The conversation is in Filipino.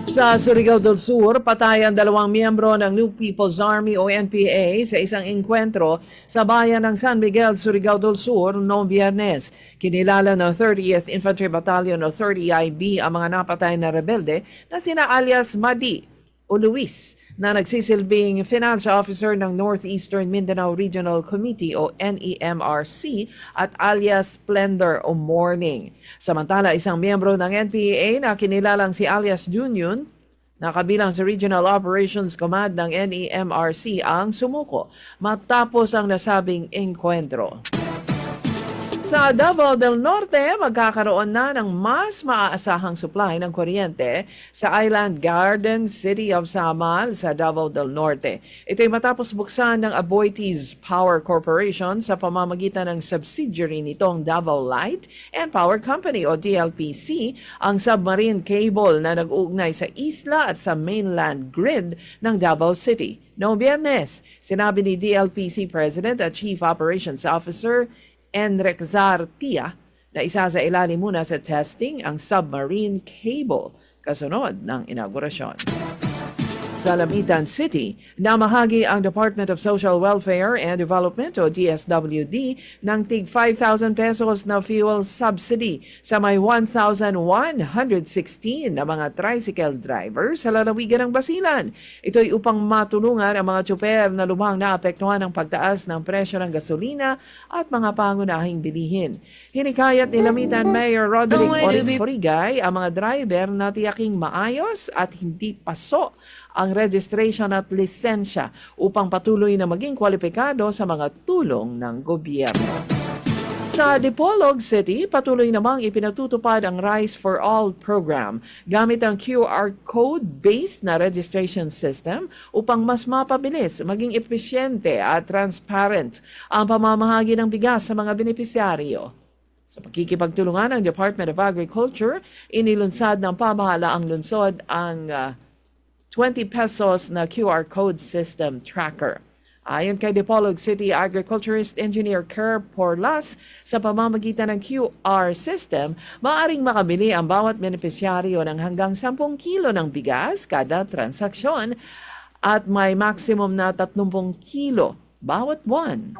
Sa Surigao del Sur, patay ang dalawang miyembro ng New People's Army o NPA sa isang engkwentro sa bayan ng San Miguel, Surigao del Sur noong Biyernes. Kinilala ng 30th Infantry Battalion o 30IB ang mga napatay na rebelde na sina alias Madi o Luis na nagsisilbing finance officer ng Northeastern Mindanao Regional Committee o NEMRC at alias Splendor o Morning. Samantala, isang miyembro ng NPA na kinilalang si alias Dunyun na kabilang sa Regional Operations Command ng NEMRC ang sumuko matapos ang nasabing engkwentro. Sa Davao del Norte, magkakaroon na ng mas maaasahang supply ng kuryente sa Island Garden City of Samal sa Davao del Norte. Ito'y matapos buksan ng Aboitiz Power Corporation sa pamamagitan ng subsidiary nitong Davao Light and Power Company o DLPC ang submarine cable na nag-uugnay sa isla at sa mainland grid ng Davao City. Noong Biyernes, sinabi ni DLPC President at Chief Operations Officer Enric Zartia na isa sa ilalim muna sa testing ang submarine cable kasunod ng inaugurasyon. Sa Lamitan City, namahagi ang Department of Social Welfare and Development o DSWD ng tig 5,000 pesos na fuel subsidy sa may 1,116 na mga tricycle driver sa lalawigan ng Basilan. Ito'y upang matulungan ang mga tsuper na lubhang naapektuhan ng pagtaas ng presyo ng gasolina at mga pangunahing bilihin. Hinikayat ni Lamitan Mayor Roderick Origay ang mga driver na tiyaking maayos at hindi paso ang registration at lisensya upang patuloy na maging kwalipikado sa mga tulong ng gobyerno. Sa Dipolog City, patuloy namang ipinatutupad ang Rice for All program gamit ang QR code-based na registration system upang mas mapabilis, maging epesyente at transparent ang pamamahagi ng bigas sa mga benepisyaryo. Sa pagkikipagtulungan ng Department of Agriculture, inilunsad ng pamahalaang lungsod ang 20 pesos na QR code system tracker. Ayon kay Dipolog City Agriculturist Engineer Kerr Porlas, sa pamamagitan ng QR system, maaaring makabili ang bawat benepisyaryo ng hanggang 10 kilo ng bigas kada transaksyon at may maximum na 30 kilo bawat buwan.